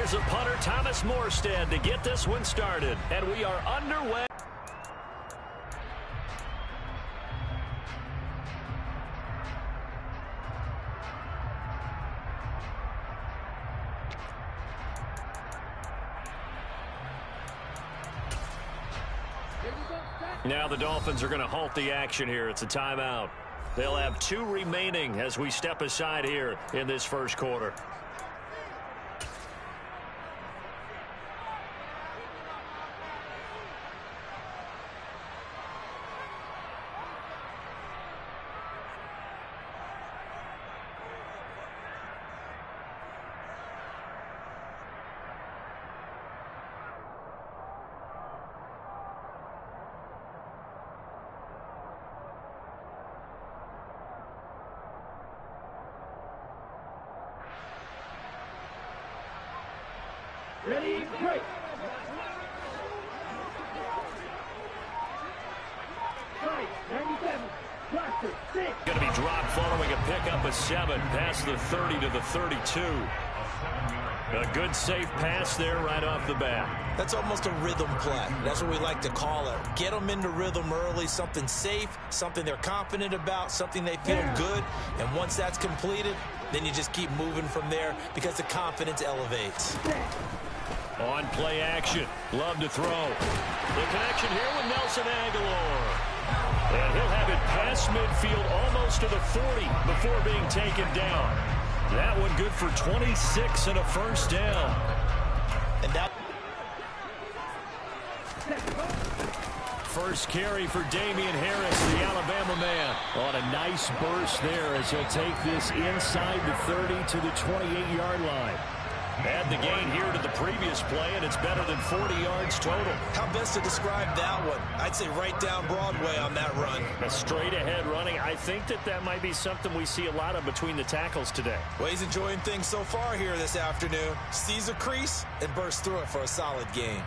is the punter, Thomas Morstead, to get this one started. And we are underway. Now the Dolphins are going to halt the action here. It's a timeout. They'll have 2 remaining as we step aside here in this first quarter. Ready, break. Right, 97, cluster, 6. Going to be dropped following a pickup of 7 past the 30 to the 32. A good safe pass there right off the bat. That's almost a rhythm play. That's what we like to call it. Get them into rhythm early, something safe, something they're confident about, something they feel good. And once that's completed, then you just keep moving from there because the confidence elevates. On play action. Love to throw. The connection here with Nelson Aguilar. And he'll have it past midfield almost to the 40 before being taken down. That one good for 26 and a first down. And that first carry for Damian Harris, the Alabama man. On a nice burst there as he'll take this inside the 30 to the 28-yard line. Add the gain here to the previous play, and it's better than 40 yards total. How best to describe that one? I'd say right down Broadway on that run. A straight-ahead running. I think that might be something we see a lot of between the tackles today. Well, he's enjoying things so far here this afternoon. Sees a crease and bursts through it for a solid gain.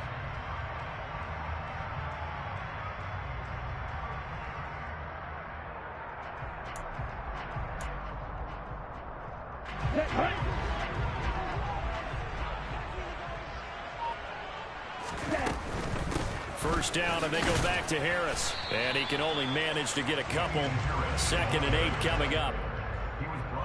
First down, and they go back to Harris. And he can only manage to get a couple. 2nd and 8 coming up.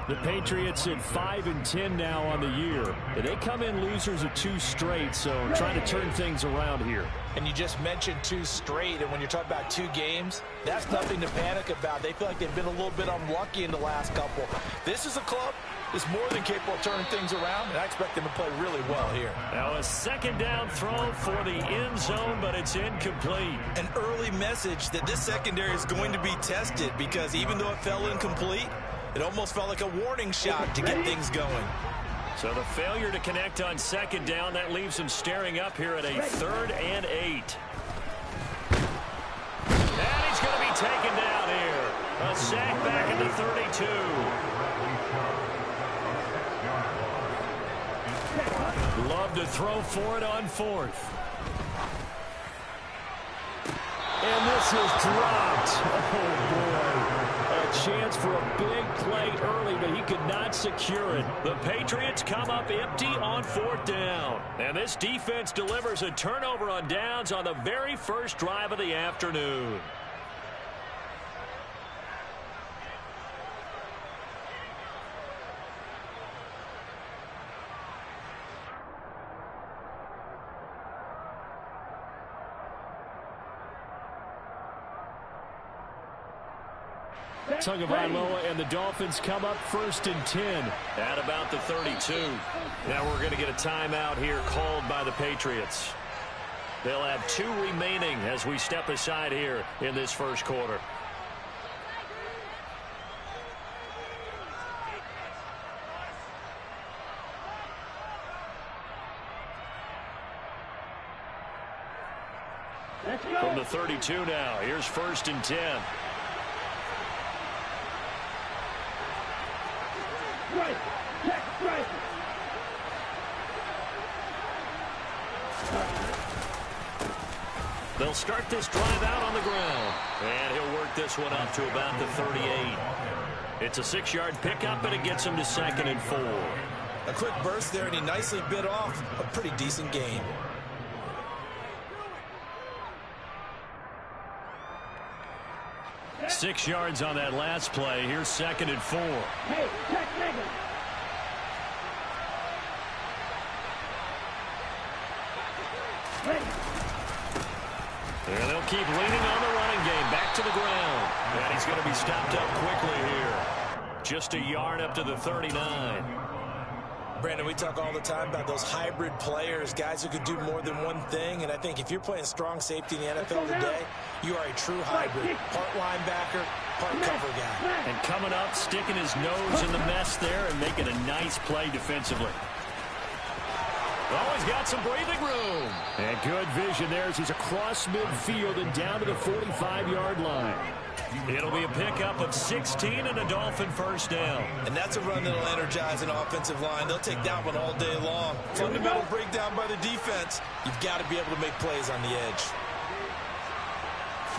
The Patriots at 5-10 now on the year. And they come in losers of 2 straight, so trying to turn things around here. And you just mentioned 2 straight, and when you're talking about 2 games, that's nothing to panic about. They feel like they've been a little bit unlucky in the last couple. This is a club that's more than capable of turning things around, and I expect them to play really well here. Now a 2nd down throw for the end zone, but it's incomplete. An early message that this secondary is going to be tested because even though it fell incomplete, it almost felt like a warning shot to get things going. So the failure to connect on 2nd down, that leaves them staring up here at a 3rd and 8. And he's going to be taken down here. A sack back at the 32. Love to throw for it on 4th. And this is dropped. Oh, boy. A chance for a big play early, but he could not secure it. The Patriots come up empty on 4th down. And this defense delivers a turnover on downs on the very first drive of the afternoon. Tagovailoa and the Dolphins come up 1st and 10 at about the 32. Now we're going to get a timeout here called by the Patriots. They'll have 2 remaining as we step aside here in this first quarter. From the 32 now, here's 1st and 10. Right, check, right. They'll start this drive out on the ground. And he'll work this one up to about the 38. It's a 6-yard pickup, and it gets him to 2nd and 4. A quick burst there, and he nicely bit off a pretty decent gain. Six yards on that last play. Here's 2nd and 4. Hey, check nigga. Ready. And they'll keep leaning on the running game. Back to the ground. And he's going to be stopped up quickly here. Just a yard up to the 39. Brandon, we talk all the time about those hybrid players, guys who could do more than one thing. And I think if you're playing strong safety in the NFL today, you are a true hybrid. Part linebacker, part cover guy. And coming up, sticking his nose in the mess there and making a nice play defensively. Oh, he's got some breathing room. And good vision there as he's across midfield and down to the 45-yard line. It'll be a pickup of 16 and a Dolphin first down. And that's a run that'll energize an offensive line. They'll take that one all day long. Fundamental breakdown by the defense. You've got to be able to make plays on the edge.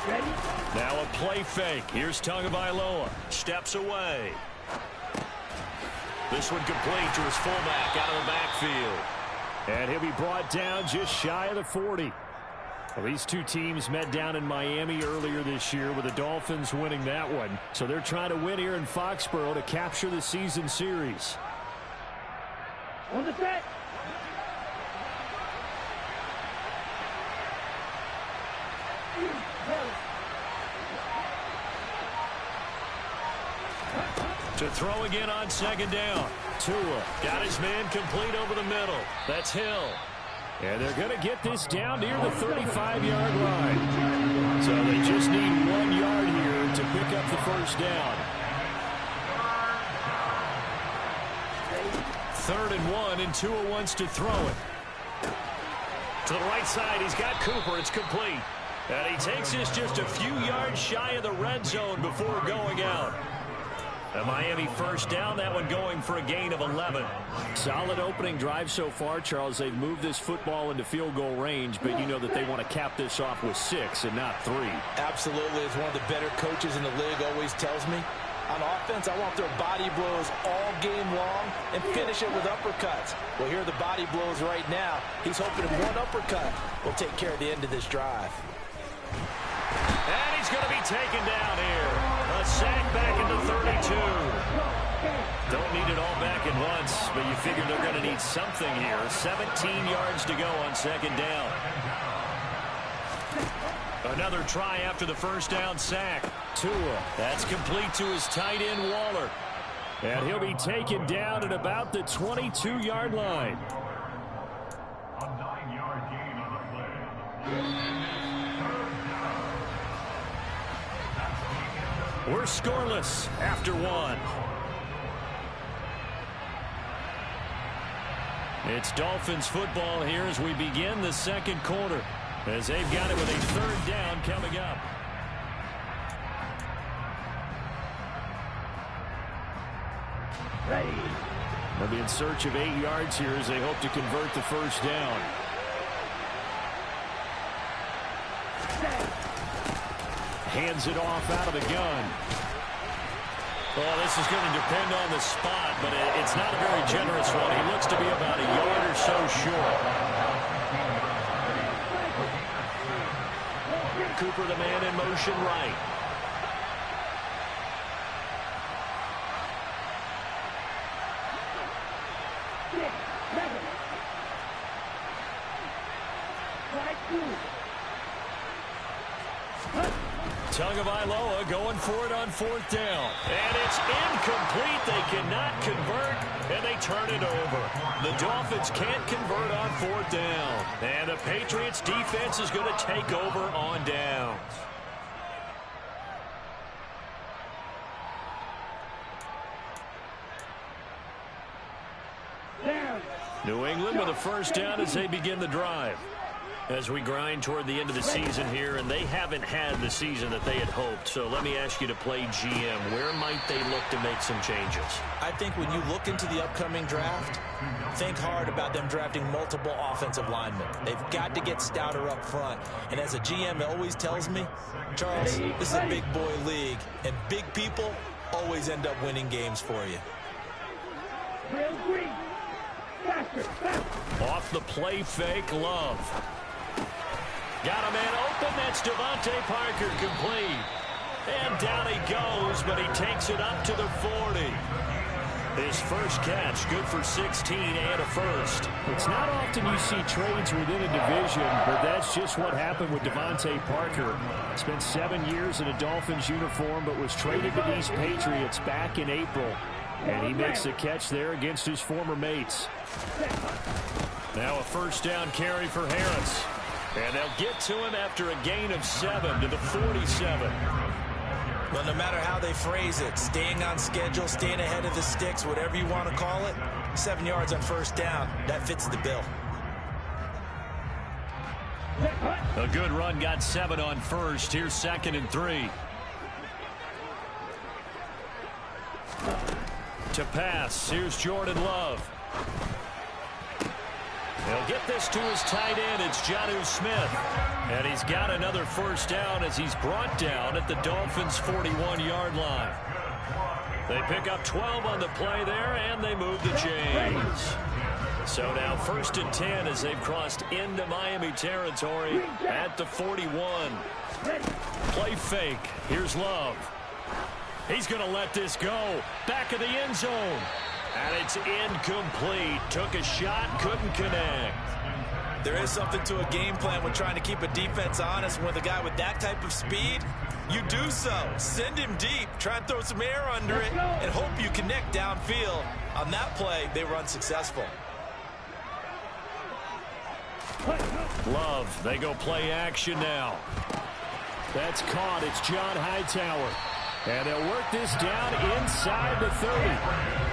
Ready. Now a play fake. Here's Tagovailoa. Steps away. This one complete to his fullback out of the backfield. And he'll be brought down just shy of the 40. Well, these two teams met down in Miami earlier this year with the Dolphins winning that one. So they're trying to win here in Foxborough to capture the season series. On the set. To throw again on 2nd down. Tua got his man complete over the middle. That's Hill. And they're going to get this down near the 35-yard line. So they just need 1 yard here to pick up the first down. 3rd and 1, and Tua wants to throw it. To the right side, he's got Cooper. It's complete. And he takes this just a few yards shy of the red zone before going out. A Miami first down, that one going for a gain of 11. Solid opening drive so far, Charles. They've moved this football into field goal range, but you know that they want to cap this off with 6 and not 3. Absolutely. As one of the better coaches in the league always tells me, on offense, I want their body blows all game long and finish it with uppercuts. Well, here are the body blows right now. He's hoping one uppercut will take care of the end of this drive. And he's going to be taken down here. A sack back into 32. Don't need it all back at once, but you figure they're going to need something here. 17 yards to go on 2nd down. Another try after the first down sack. Tua, that's complete to his tight end, Waller. And he'll be taken down at about the 22-yard line. A 9-yard gain on the play. We're scoreless after 1. It's Dolphins football here as we begin the 2nd quarter, as they've got it with a 3rd down coming up. Ready. They'll be in search of 8 yards here as they hope to convert the first down. Hands it off out of the gun. Well, this is going to depend on the spot, but it's not a very generous one. He looks to be about a yard or so short. Cooper, the man in motion right. Tagovailoa going for it on 4th down. And it's incomplete. They cannot convert, and they turn it over. The Dolphins can't convert on 4th down. And the Patriots defense is going to take over on downs. New England with a first down as they begin the drive. As we grind toward the end of the season here, and they haven't had the season that they had hoped. So let me ask you to play GM. Where might they look to make some changes? I think when you look into the upcoming draft, think hard about them drafting multiple offensive linemen. They've got to get stouter up front. And as a GM, it always tells me, Charles, this is a big boy league, and big people always end up winning games for you. Real green. Faster, faster. Off the play fake, Love. Got a man open. That's Devontae Parker complete. And down he goes, but he takes it up to the 40. His first catch, good for 16 and a first. It's not often you see trades within a division, but that's just what happened with Devontae Parker. Spent 7 years in a Dolphins uniform, but was traded to these Patriots back in April. And he makes the catch there against his former mates. Now a first down carry for Harris. And they'll get to him after a gain of 7 to the 47. Well, no matter how they phrase it, staying on schedule, staying ahead of the sticks, whatever you want to call it, 7 yards on first down, that fits the bill. A good run, got 7 on first. Here's 2nd and 3. To pass, here's Jordan Love. He'll get this to his tight end. It's Jonnu Smith. And he's got another first down as he's brought down at the Dolphins' 41-yard line. They pick up 12 on the play there, and they move the chains. So now 1st and 10 as they've crossed into Miami territory at the 41. Play fake. Here's Love. He's going to let this go. Back of the end zone. And it's incomplete. Took a shot, couldn't connect. There is something to a game plan with trying to keep a defense honest. With a guy with that type of speed, you do so. Send him deep. Try and throw some air under it and hope you connect downfield. On that play, they were unsuccessful. Love, they go play action now. That's caught. It's John Hightower. And they'll work this down inside the 30.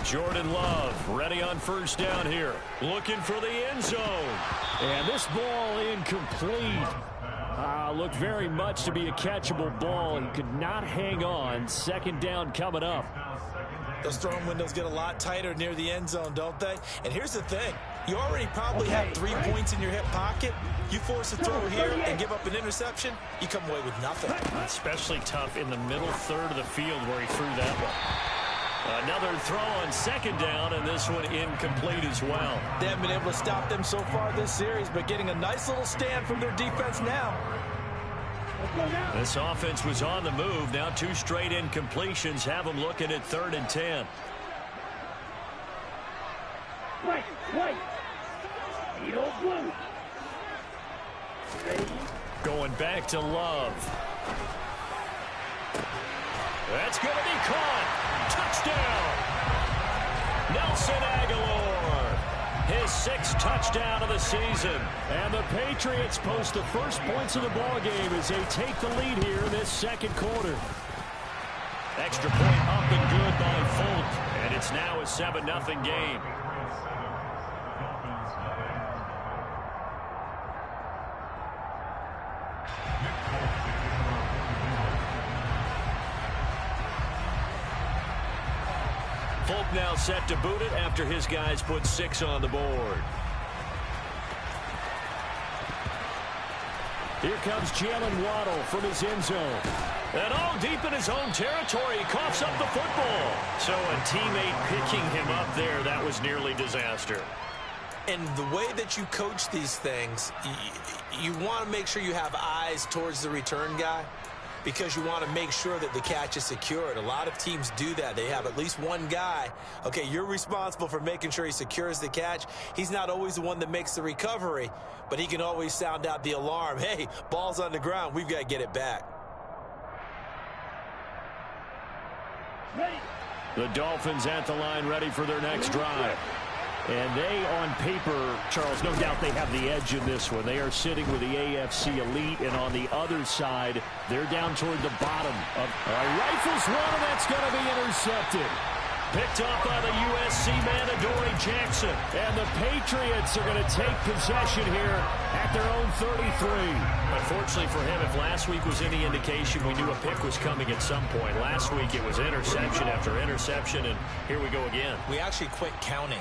Jordan Love ready on first down here. Looking for the end zone. And this ball incomplete. Looked very much to be a catchable ball. He could not hang on. 2nd down coming up. Those throwing windows get a lot tighter near the end zone, don't they? And here's the thing. You already probably have 3 points in your hip pocket. You force a throw here and give up an interception, you come away with nothing. Especially tough in the middle third of the field where he threw that one. Another throw on 2nd down, and this one incomplete as well. They haven't been able to stop them so far this series, but getting a nice little stand from their defense now. This offense was on the move. Now 2 straight incompletions have them looking at 3rd and 10. White. Eagle blue. Going back to Love. That's going to be caught. Touchdown. Nelson Aguilar. His 6th touchdown of the season. And the Patriots post the first points of the ball game as they take the lead here in this 2nd quarter. Extra point up and good by Folk. And it's now a 7-0 game. Folk now set to boot it after his guys put 6 on the board. Here comes Jalen Waddle from his end zone. And all deep in his own territory, he coughs up the football. So a teammate picking him up there, that was nearly disaster. And the way that you coach these things, you want to make sure you have eyes towards the return guy, because you want to make sure that the catch is secured. A lot of teams do that. They have at least one guy. Okay, you're responsible for making sure he secures the catch. He's not always the one that makes the recovery, but he can always sound out the alarm. Hey, ball's on the ground. We've got to get it back. The Dolphins at the line ready for their next drive. And they, on paper, Charles, no doubt they have the edge in this one. They are sitting with the AFC elite, and on the other side, they're down toward the bottom. Rifles one, and that's going to be intercepted. Picked off by the USC man, Adoree Jackson. And the Patriots are going to take possession here at their own 33. Unfortunately for him, if last week was any indication, we knew a pick was coming at some point. Last week it was interception after interception, and here we go again. We actually quit counting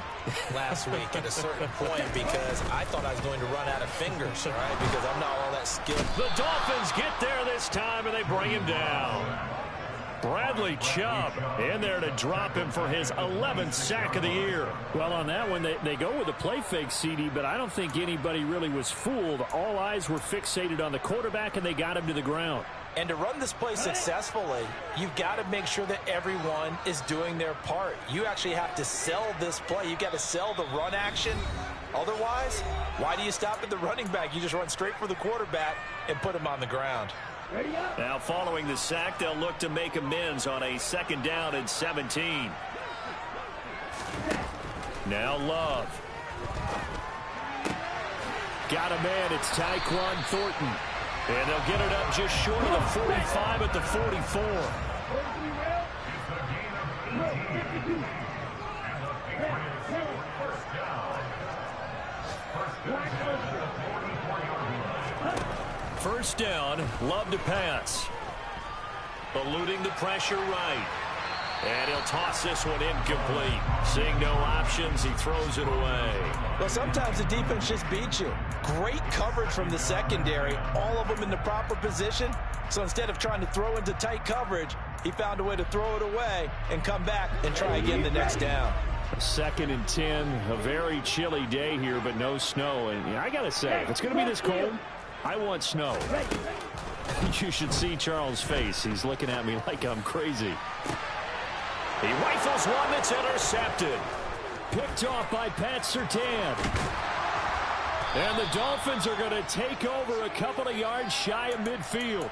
last week at a certain point because I thought I was going to run out of fingers, right? Because I'm not all that skilled. The Dolphins get there this time, and they bring him down. Bradley Chubb in there to drop him for his 11th sack of the year. Well, on that one, they go with a play fake, CD, but I don't think anybody really was fooled. All eyes were fixated on the quarterback, and they got him to the ground. And to run this play successfully, you've got to make sure that everyone is doing their part. You actually have to sell this play. You've got to sell the run action. Otherwise, why do you stop at the running back? You just run straight for the quarterback and put him on the ground. Now, following the sack, they'll look to make amends on a 2nd down and 17. Now Love. Got a man. It's Tyquan Thornton. And they'll get it up just short of the 45 at the 44. First down, Love to pass. Eluding the pressure right. And he'll toss this one incomplete. Seeing no options, he throws it away. Well, sometimes the defense just beats you. Great coverage from the secondary. All of them in the proper position. So instead of trying to throw into tight coverage, he found a way to throw it away and come back and try again the next down. 2nd and 10. A very chilly day here, but no snow. And I got to say, if it's going to be this cold, I want snow. You should see Charles' face. He's looking at me like I'm crazy. He rifles one that's intercepted. Picked off by Pat Surtain. And the Dolphins are going to take over a couple of yards shy of midfield.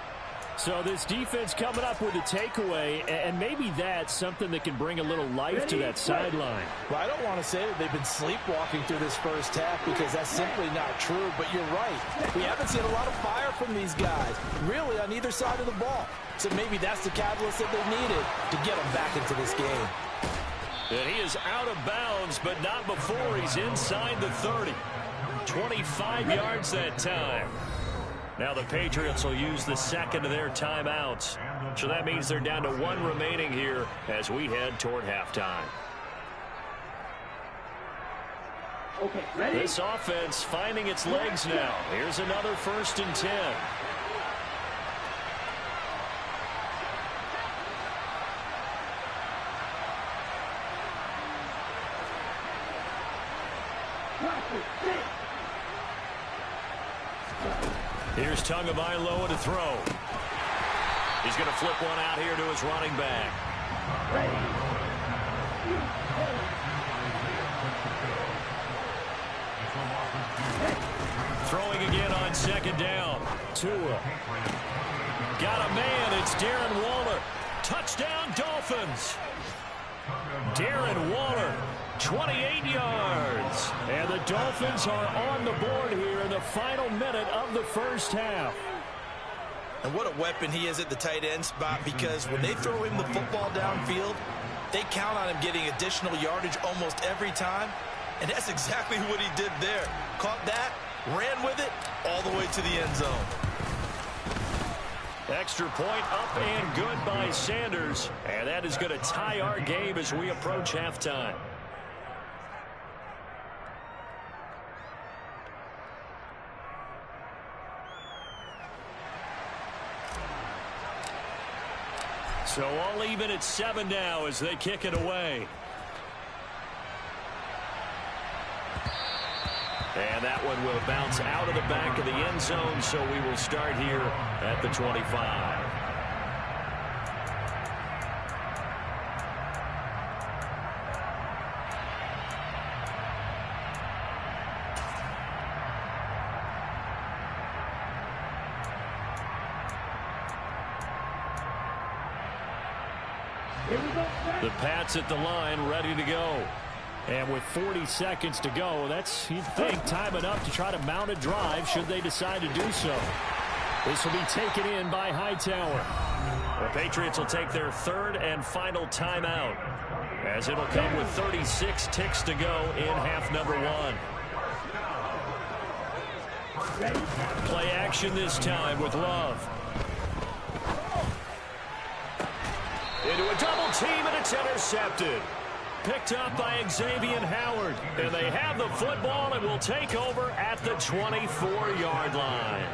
So this defense coming up with a takeaway, and maybe that's something that can bring a little life to that sideline. Well, I don't want to say that they've been sleepwalking through this first half because that's simply not true, but you're right. We haven't seen a lot of fire from these guys, really, on either side of the ball. So maybe that's the catalyst that they needed to get them back into this game. And he is out of bounds, but not before he's inside the 30. 25 yards that time. Now the Patriots will use the 2nd of their timeouts. So that means they're down to 1 remaining here as we head toward halftime. Okay, ready? This offense finding its legs now. Here's another 1st and 10. Here's Tagovailoa to throw. He's going to flip one out here to his running back. Throwing again on 2nd down. Tua. Got a man. It's Darren Waller. Touchdown, Dolphins. Darren Waller, 28 yards. And the Dolphins are on the board here in the final minute of the first half. And what a weapon he is at the tight end spot, because when they throw him the football downfield, they count on him getting additional yardage almost every time. And that's exactly what he did there. Caught that, ran with it, all the way to the end zone. Extra point up and good by Sanders. And that is going to tie our game as we approach halftime. So all even at 7 now as they kick it away. And that one will bounce out of the back of the end zone, so we will start here at the 25. The Pats at the line, ready to go. And with 40 seconds to go, that's, you'd think, time enough to try to mount a drive should they decide to do so. This will be taken in by Hightower. The Patriots will take their 3rd and final timeout as it'll come with 36 ticks to go in half number one. Play action this time with Love. Into a double team, and it's intercepted. Picked up by Xavier Howard. And they have the football and will take over at the 24-yard line.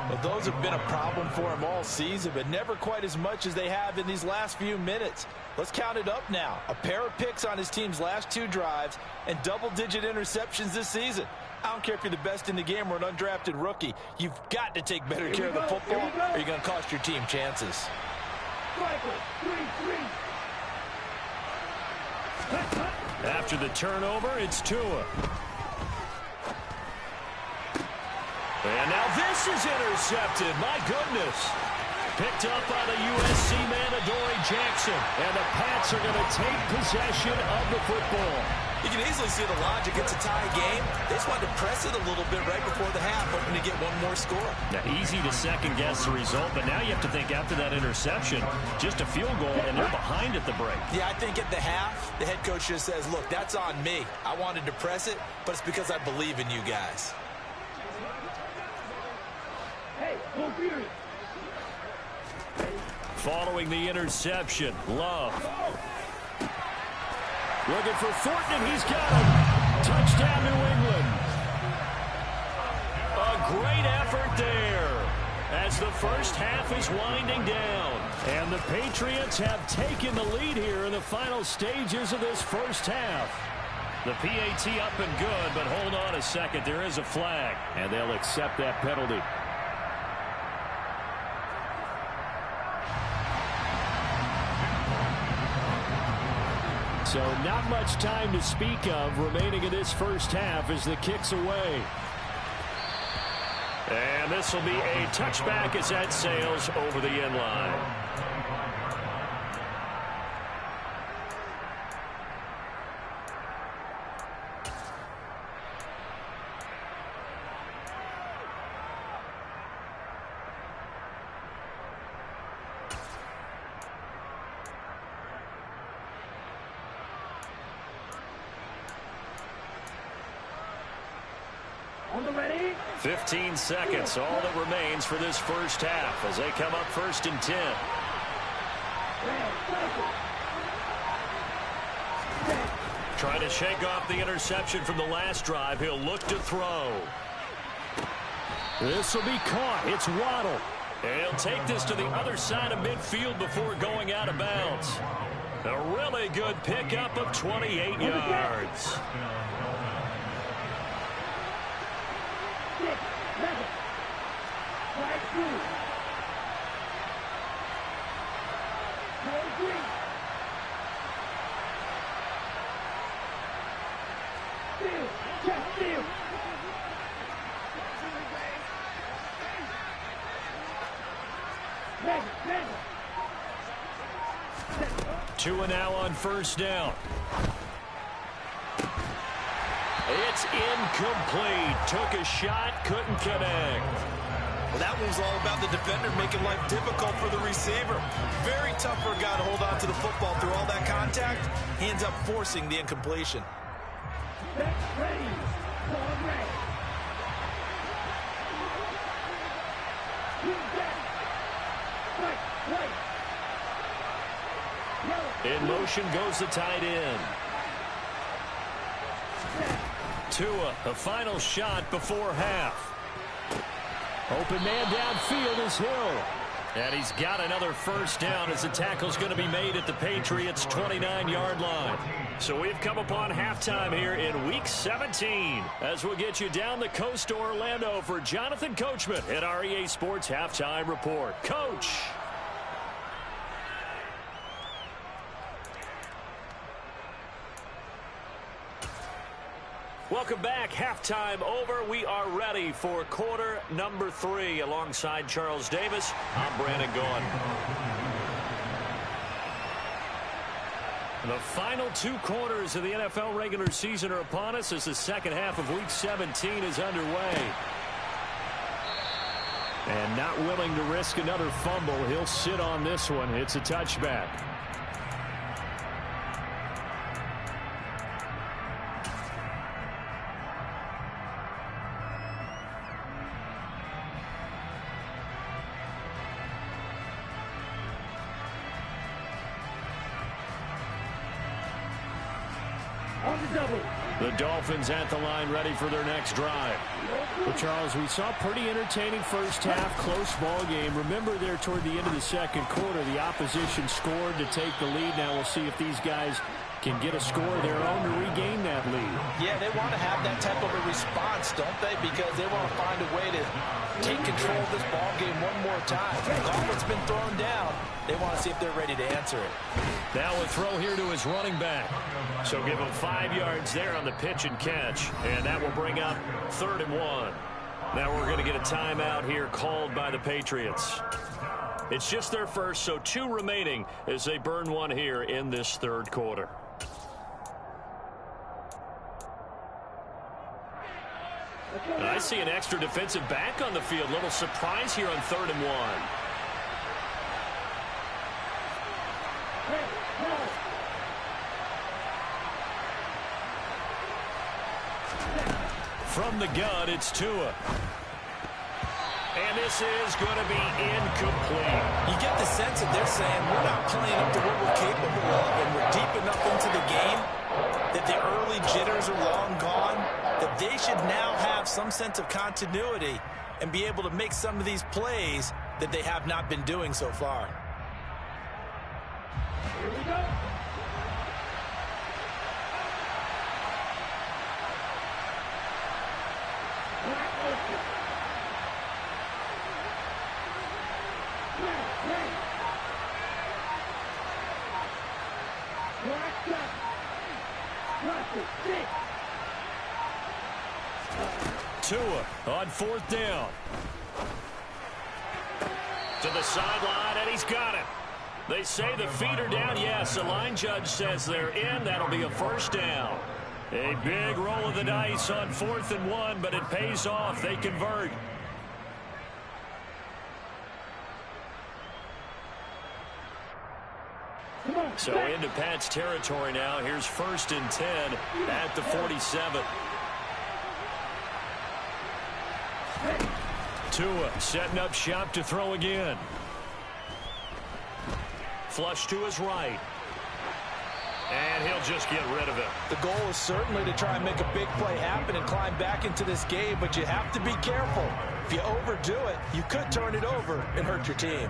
Well, those have been a problem for him all season, but never quite as much as they have in these last few minutes. Let's count it up now. A pair of picks on his team's last 2 drives and double-digit interceptions this season. I don't care if you're the best in the game or an undrafted rookie. You've got to take better care of the football or you're going to cost your team chances. After the turnover, it's Tua. And now this is intercepted. My goodness. Picked up by the USC man, Adoree Jackson. And the Pats are going to take possession of the football. You can easily see the logic. It's a tie game. They just wanted to press it a little bit right before the half, hoping to get one more score. Now, easy to second-guess the result, but now you have to think after that interception, just a field goal, and they're behind at the break. Yeah, I think at the half, the head coach just says, look, that's on me. I wanted to press it, but it's because I believe in you guys. Hey, go Fury. Following the interception, Love. Looking for Thornton, and he's got him. Touchdown, New England. A great effort there as the first half is winding down. And the Patriots have taken the lead here in the final stages of this first half. The PAT up and good, but hold on a second. There is a flag, and they'll accept that penalty. So not much time to speak of remaining in this first half as the kick's away. And this will be a touchback as that sails over the end line. On the ready. 15 seconds, all that remains for this first half as they come up 1st and 10. Trying to shake off the interception from the last drive. He'll look to throw. This will be caught. It's Waddle. And he'll take this to the other side of midfield before going out of bounds. A really good pickup of 28 yards. Tua now on first down. It's incomplete. Took a shot, couldn't connect. Well, that one was all about the defender making life difficult for the receiver. Very tough for a guy to hold on to the football through all that contact. He ends up forcing the incompletion. In motion goes the tight end. Tua, the final shot before half. Open man downfield is Hill. And he's got another first down as the tackle's going to be made at the Patriots' 29-yard line. So we've come upon halftime here in Week 17 as we'll get you down the coast to Orlando for Jonathan Coachman at our EA Sports Halftime Report. Coach. Welcome back. Halftime over. We are ready for quarter number 3 alongside Charles Davis. I'm Brandon Gaughan. The final 2 quarters of the NFL regular season are upon us as the second half of Week 17 is underway. And not willing to risk another fumble, he'll sit on this one. It's a touchback. on the double. The Dolphins at the line, ready for their next drive. Well, Charles, we saw pretty entertaining first half, close ball game. Remember there toward the end of the second quarter, the opposition scored to take the lead. Now we'll see if these guys can get a score of their own to regain that lead. Yeah, they want to have that type of a response, don't they? Because they want to find a way to take control of this ball game one more time. The gauntlet's been thrown down. They want to see if they're ready to answer it. Now a throw here to his running back. So give him 5 yards there on the pitch and catch. And that will bring up 3rd and 1. Now we're going to get a timeout here called by the Patriots. It's just their first, so 2 remaining as they burn one here in this 3rd quarter. I see an extra defensive back on the field. Little surprise here on 3rd and 1. From the gun, it's Tua. And this is going to be incomplete. You get the sense that they're saying we're not playing up to what we're capable of, and we're deep enough into the game that the early jitters are long gone, that they should now have some sense of continuity and be able to make some of these plays that they have not been doing so far. Here we go. Tua on 4th down. To the sideline, and he's got it. They say the feet are down. Yes, the line judge says they're in. That'll be a 1st down. A big roll of the dice on 4th and 1, but it pays off. They convert. So into Pat's territory now. Here's 1st and 10 at the 47. Tua setting up shop to throw again. Flush to his right. And he'll just get rid of it. The goal is certainly to try and make a big play happen and climb back into this game, but you have to be careful. If you overdo it, you could turn it over and hurt your team.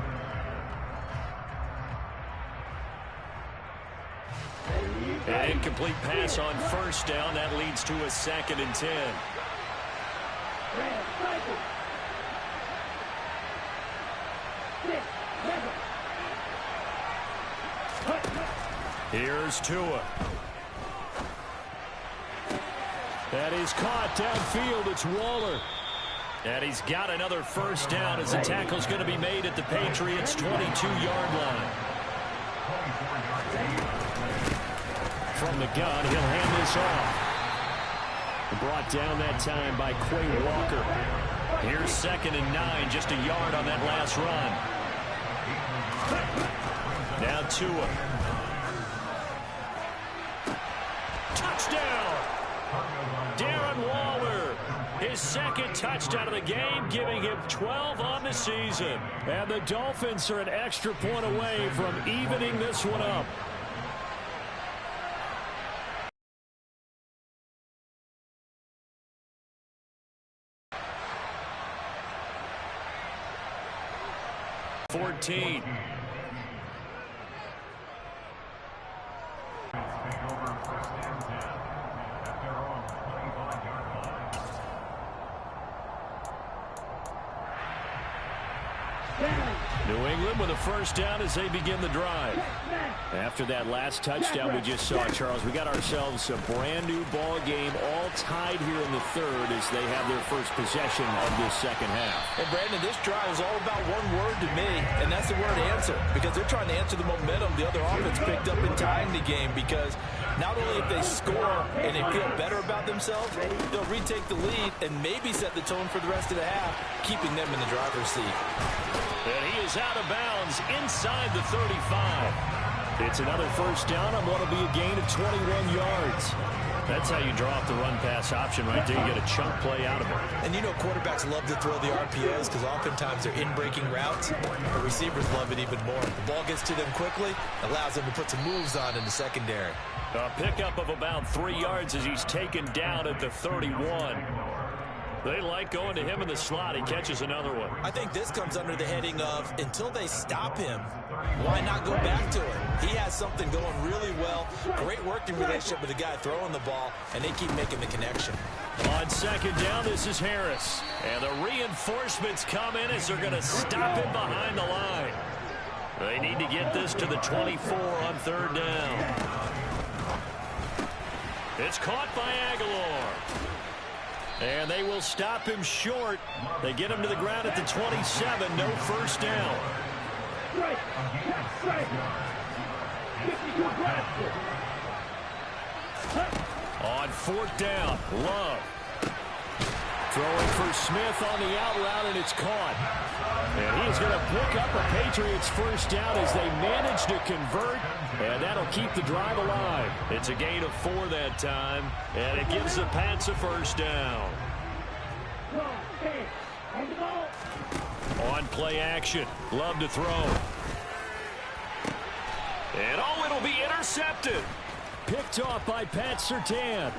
An incomplete pass on 1st down. That leads to a 2nd and 10. Here's Tua. That is caught downfield. It's Waller. And he's got another 1st down as the tackle's going to be made at the Patriots' 22-yard line. From the gun, he'll hand this off. Brought down that time by Quay Walker. Here's 2nd and 9, just a yard on that last run. Now Tua. Touchdown! Darren Waller, his 2nd touchdown of the game, giving him 12 on the season. And the Dolphins are an extra point away from evening this one up. $14. New England with a 1st down as they begin the drive. After that last touchdown we just saw, Charles, we got ourselves a brand new ball game, all tied here in the 3rd as they have their first possession of this 2nd half. And Brandon, this drive is all about one word to me, and that's the word answer, because they're trying to answer the momentum the other offense picked up in tying the game, because not only if they score and they feel better about themselves, they'll retake the lead and maybe set the tone for the rest of the half, keeping them in the driver's seat. And he is out of bounds inside the 35. It's another 1st down on what will be a gain of 21 yards. That's how you draw up the run-pass option right there. You get a chunk play out of it. And you know quarterbacks love to throw the RPOs because oftentimes they're in-breaking routes. The receivers love it even more. The ball gets to them quickly, allows them to put some moves on in the secondary. A pickup of about 3 yards as he's taken down at the 31. They like going to him in the slot. He catches another one. I think this comes under the heading of until they stop him, why not go back to it? He has something going really well. Great working relationship with the guy throwing the ball, and they keep making the connection. On second down, this is Harris. And the reinforcements come in as they're going to stop him behind the line. They need to get this to the 24 on third down. It's caught by Aguilar. And they will stop him short. They get him to the ground at the 27. No first down. Strike. Strike. 52 grabs. On fourth down, Love. Throwing for Smith on the out route, and it's caught. And he is going to pick up a Patriots first down as they manage to convert, and that'll keep the drive alive. It's a gain of 4 that time, and it gives the Pats a first down. On play action, Love to throw. And oh, it'll be intercepted. Picked off by Pat Surtain.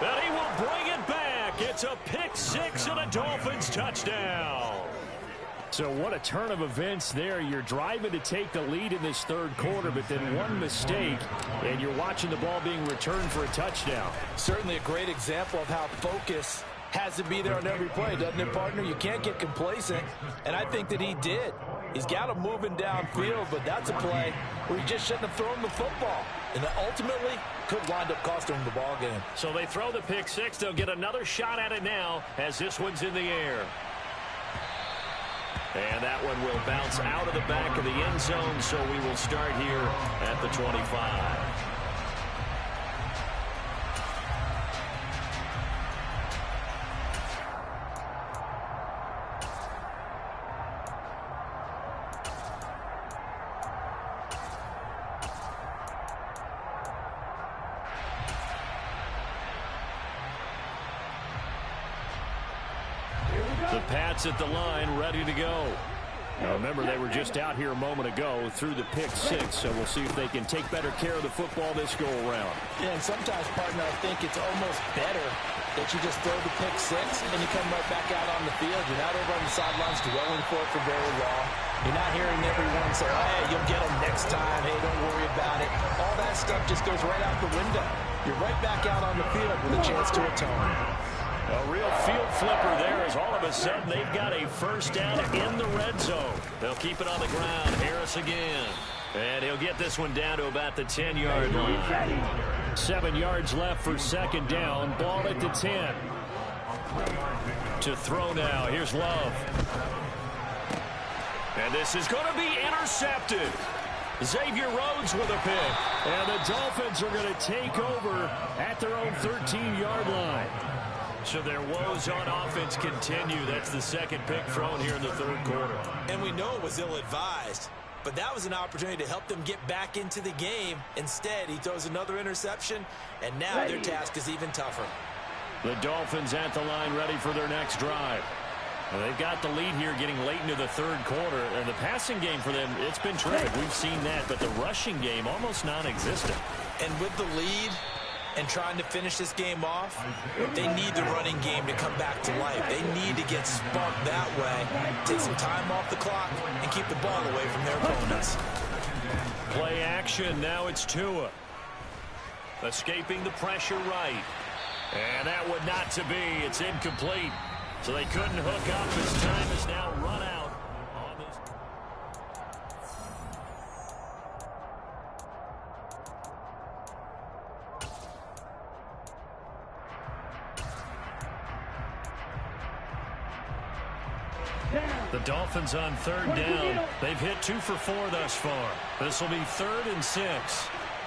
And he will bring it back. It's a pick six and a Dolphins touchdown. So what a turn of events there. You're driving to take the lead in this third quarter, but then one mistake, and you're watching the ball being returned for a touchdown. Certainly a great example of how focus has to be there on every play, doesn't it, partner? You can't get complacent, and I think that he did. He's got him moving downfield, but that's a play where he just shouldn't have thrown the football. And ultimately could wind up costing him the ball game. So they throw the pick six. They'll get another shot at it now as this one's in the air. And that one will bounce out of the back of the end zone, so we will start here at the 25. The Pats at the line, ready to go. Now remember, they were just out here a moment ago through the pick six, so we'll see if they can take better care of the football this go-around. Yeah, and sometimes, partner, I think it's almost better that you just throw the pick six and you come right back out on the field. You're not over on the sidelines dwelling for it for very long. You're not hearing everyone say, oh, hey, you'll get them next time. Hey, don't worry about it. All that stuff just goes right out the window. You're right back out on the field with a chance to atone. A real field flipper there as all of a sudden they've got a first down in the red zone. They'll keep it on the ground. Harris again. And he'll get this one down to about the 10-yard line. 7 yards left for second down. Ball at the 10. To throw now. Here's Love. And this is going to be intercepted. Xavier Rhodes with a pick. And the Dolphins are going to take over at their own 13-yard line. So their woes on offense continue. That's the second pick thrown here in the third quarter. And we know it was ill-advised, but that was an opportunity to help them get back into the game. Instead, he throws another interception, and now their task is even tougher. The Dolphins at the line ready for their next drive. Well, they've got the lead here getting late into the third quarter, and the passing game for them, it's been terrific. We've seen that, but the rushing game almost non-existent. And with the lead and trying to finish this game off, they need the running game to come back to life. They need to get sparked that way, take some time off the clock, and keep the ball away from their opponents. Play action. Now it's Tua. Escaping the pressure right. And that would not to be. It's incomplete. So they couldn't hook up. His time is now run out. The Dolphins on third down. They've hit 2 for 4 thus far. This will be 3rd and 6.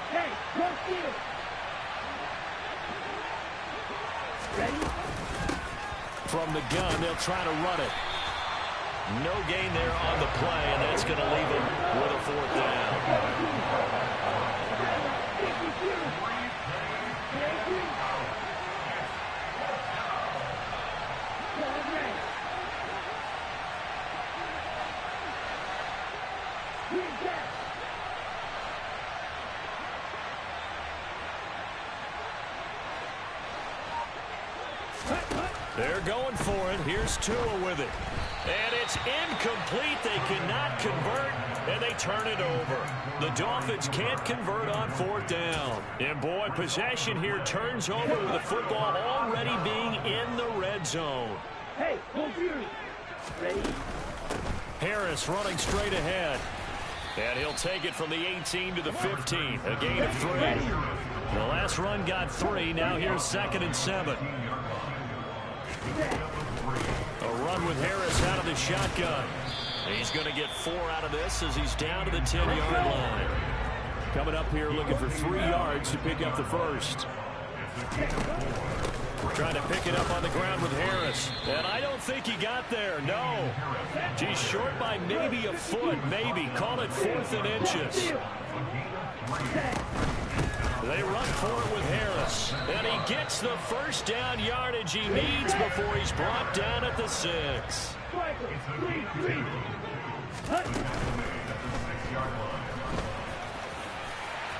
Hey, go field. Ready? From the gun, they'll try to run it. No gain there on the play, and that's going to leave them with a 4th down. They're going for it. Here's Tua with it. And it's incomplete. They cannot convert, and they turn it over. The Dolphins can't convert on 4th down. And, boy, possession here turns over with the football already being in the red zone. Hey, confused. Ready? Harris running straight ahead. And he'll take it from the 18 to the 15. A gain of 3. The last run got 3. Now here's 2nd and 7. A run with Harris out of the shotgun. He's going to get 4 out of this as he's down to the 10-yard line. Coming up here looking for 3 yards to pick up the first. Trying to pick it up on the ground with Harris. And I don't think he got there. No. He's short by maybe a foot. Maybe. Call it 4th and inches. They run for it with Harris. And he gets the first down yardage he needs before he's brought down at the 6.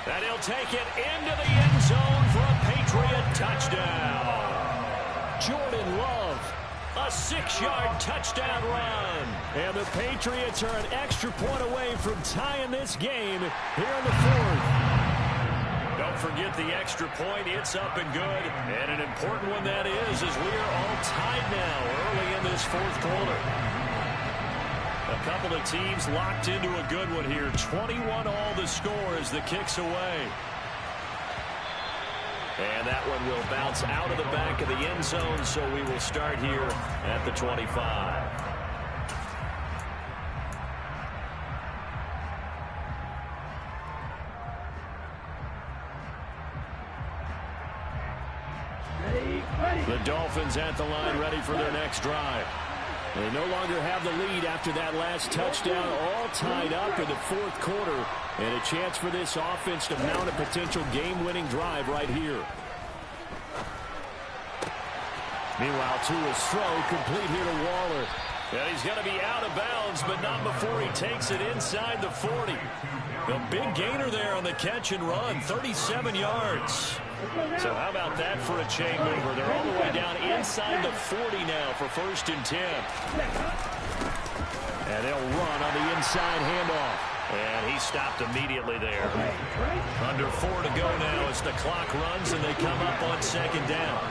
And he'll take it into the end zone for a Patriot touchdown. Jordan Love, a 6-yard touchdown run. And the Patriots are an extra point away from tying this game here in the 4th. Don't forget the extra point. It's up and good. And an important one that is as we are all tied now early in this 4th quarter. A couple of teams locked into a good one here. 21 all the score as the kick's away. And that one will bounce out of the back of the end zone, so we will start here at the 25. The Dolphins at the line ready for their next drive. They no longer have the lead after that last touchdown, all tied up in the 4th quarter, and a chance for this offense to mount a potential game-winning drive right here. Meanwhile, Tua's throw complete here to Waller. And he's going to be out of bounds, but not before he takes it inside the 40. A big gainer there on the catch and run, 37 yards. So how about that for a chain mover? They're all the way down inside the 40 now for 1st and 10. And they'll run on the inside handoff. And he stopped immediately there. Under 4 to go now as the clock runs and they come up on 2nd down.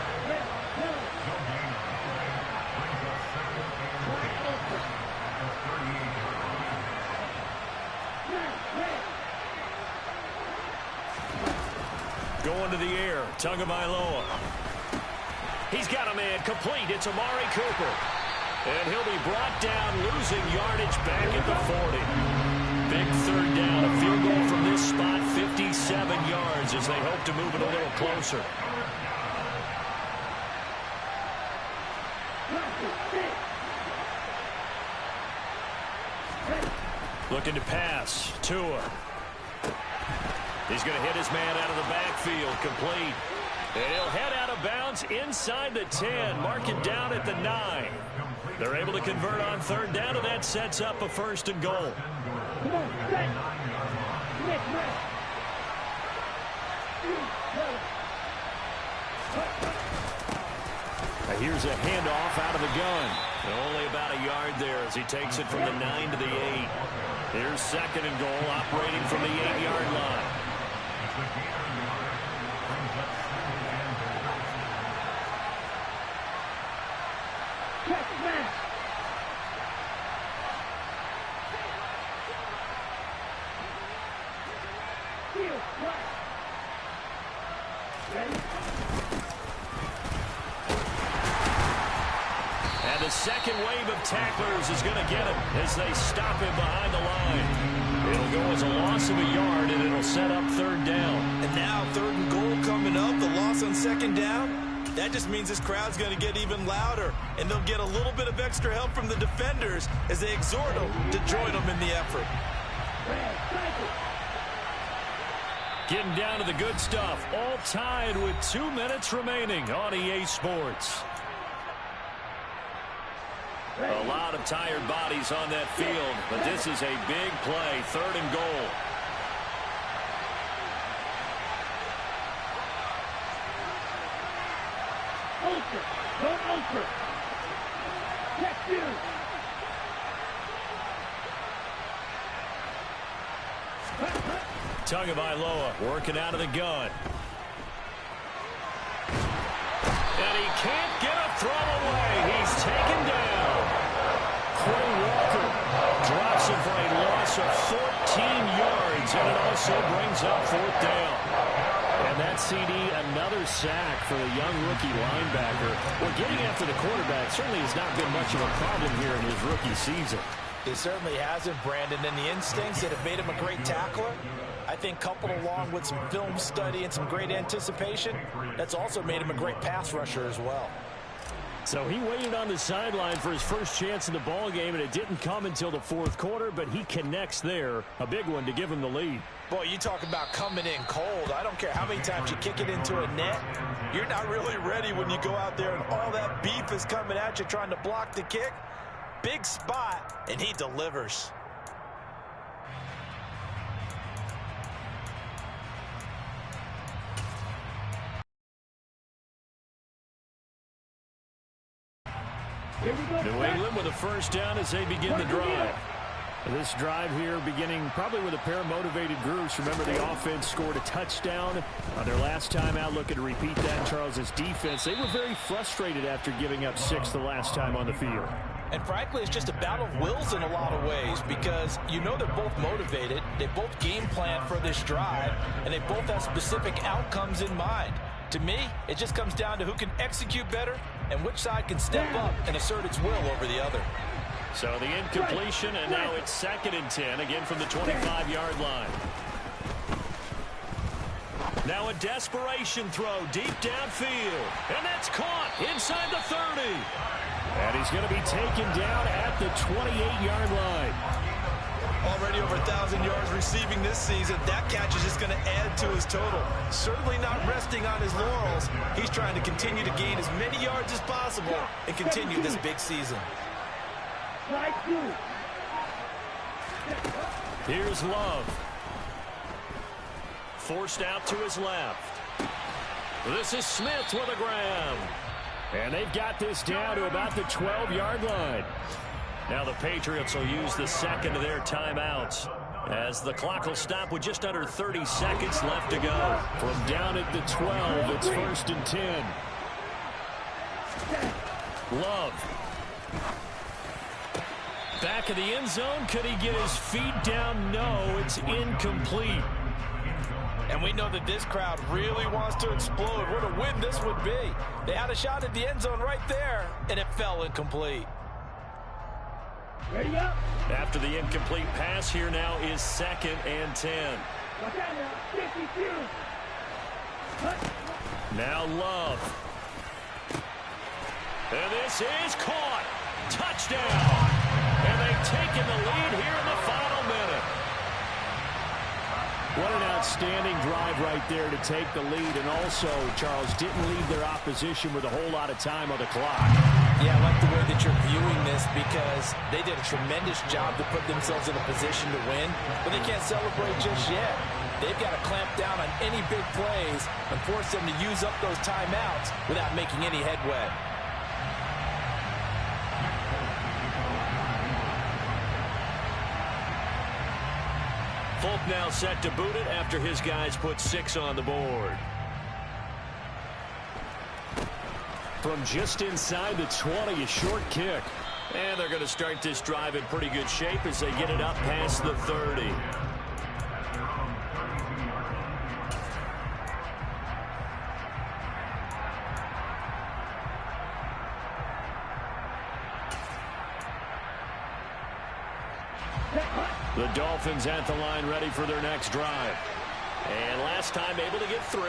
Going to the air, Tagovailoa. He's got a man complete. It's Amari Cooper. And he'll be brought down, losing yardage back at the 40. Big 3rd down, a field goal from this spot, 57 yards as they hope to move it a little closer. Looking to pass, Tua. He's going to hit his man out of the backfield, complete. And he'll head out of bounds inside the 10, mark it down at the 9. They're able to convert on 3rd down, and that sets up a 1st and goal. Here's a handoff out of the gun. And only about a yard there as he takes it from the 9 to the 8. Here's 2nd and goal, operating from the 8-yard line. And the second wave of tacklers is going to get him as they stop him behind the line. It'll go as a loss of a yard, and it'll set up 3rd down. And now 3rd and goal coming up, the loss on 2nd down. That just means this crowd's going to get even louder, and they'll get a little bit of extra help from the defenders as they exhort them to join them in the effort. Getting down to the good stuff, all tied with 2 minutes remaining on EA Sports. A lot of tired bodies on that field, but this is a big play, 3rd and goal. Ultra, don't ultra. Check you. Tagovailoa working out of the gun. And he can't get a throw away. He's taken down. Quay Walker drops it for a loss of 14 yards, and it also brings up 4th down. And that CD, another sack for the young rookie linebacker. Well, getting after the quarterback certainly has not been much of a problem here in his rookie season. It certainly hasn't, Brandon, and the instincts that have made him a great tackler, I think coupled along with some film study and some great anticipation, that's also made him a great pass rusher as well. So he waited on the sideline for his first chance in the ball game, and it didn't come until the 4th quarter, but he connects there. A big one to give him the lead. Boy, you talk about coming in cold. I don't care how many times you kick it into a net. You're not really ready when you go out there and all that beef is coming at you trying to block the kick. Big spot, and he delivers. New England with a first down as they begin the drive. This drive here beginning probably with a pair of motivated groups. Remember, the offense scored a touchdown on their last time out. Looking to repeat that. Charles's defense, they were very frustrated after giving up 6 the last time on the field. And frankly, it's just a battle of wills in a lot of ways because you know they're both motivated. They both game plan for this drive, and they both have specific outcomes in mind. To me, it just comes down to who can execute better and which side can step up and assert its will over the other. So the incompletion, and now it's 2nd and 10, again from the 25-yard line. Now a desperation throw deep downfield, and that's caught inside the 30. And he's going to be taken down at the 28-yard line. Already over 1,000 yards receiving this season. That catch is just going to add to his total. Certainly not resting on his laurels. He's trying to continue to gain as many yards as possible and continue this big season. Here's Love. Forced out to his left. This is Smith with a grab. And they've got this down to about the 12-yard line. Now the Patriots will use the 2nd of their timeouts as the clock will stop with just under 30 seconds left to go. From down at the 12, it's 1st and 10. Love. Back of the end zone. Could he get his feet down? No, it's incomplete. And we know that this crowd really wants to explode. What a win this would be. They had a shot at the end zone right there, and it fell incomplete. Ready up. After the incomplete pass, here now is 2nd and 10. Now Love. And this is caught. Touchdown. And they've taken the lead here in the final minute. What an outstanding drive right there to take the lead. And also, Charles, didn't leave their opposition with a whole lot of time on the clock. Yeah, I like the way that you're viewing this because they did a tremendous job to put themselves in a position to win, but they can't celebrate just yet. They've got to clamp down on any big plays and force them to use up those timeouts without making any headway. Folk now set to boot it after his guys put 6 on the board. From just inside the 20, a short kick. And they're going to start this drive in pretty good shape as they get it up past the 30. The Dolphins at the line ready for their next drive. And last time able to get 3.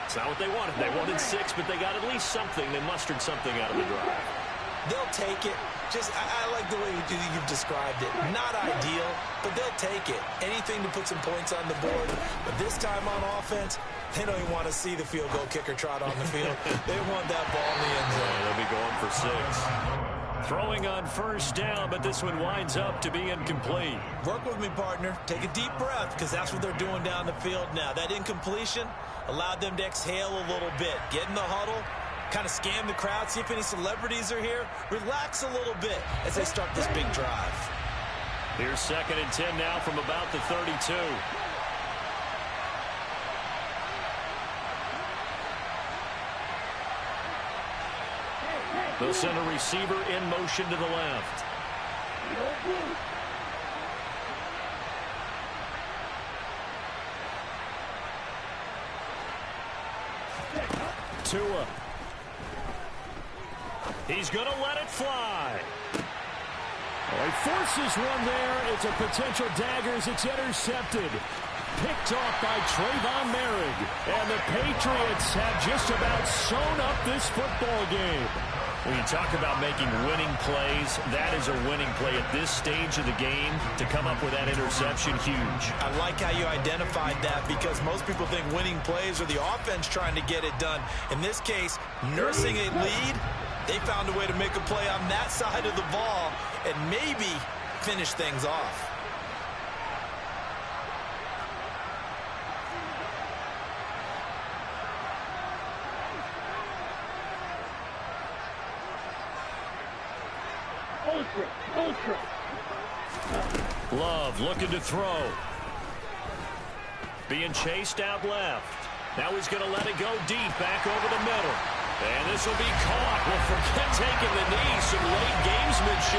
It's not what they wanted. They wanted 6, but they got at least something. They mustered something out of the drive. They'll take it. I like the way you've described it. Not ideal, but they'll take it. Anything to put some points on the board. But this time on offense, they don't even want to see the field goal kicker trot on the field. They want that ball in the end zone. Yeah, they'll be going for 6. Throwing on first down, but this one winds up to be incomplete. Work with me, partner. Take a deep breath, because that's what they're doing down the field now. That incompletion allowed them to exhale a little bit, get in the huddle, kind of scan the crowd, see if any celebrities are here. Relax a little bit as they start this big drive. Here's 2nd and 10 now from about the 32. They'll send a receiver in motion to the left. Tua. He's going to let it fly. Oh, he forces one there. It's a potential dagger as it's intercepted. Picked off by Trayvon Merrick. And the Patriots have just about sewn up this football game. When you talk about making winning plays, that is a winning play at this stage of the game. To come up with that interception, huge. I like how you identified that because most people think winning plays are the offense trying to get it done. In this case, nursing a lead, they found a way to make a play on that side of the ball and maybe finish things off. Love looking to throw. Being chased out left. Now he's going to let it go deep back over the middle. And this will be caught. Well, forget taking the knee. Some late gamesmanship.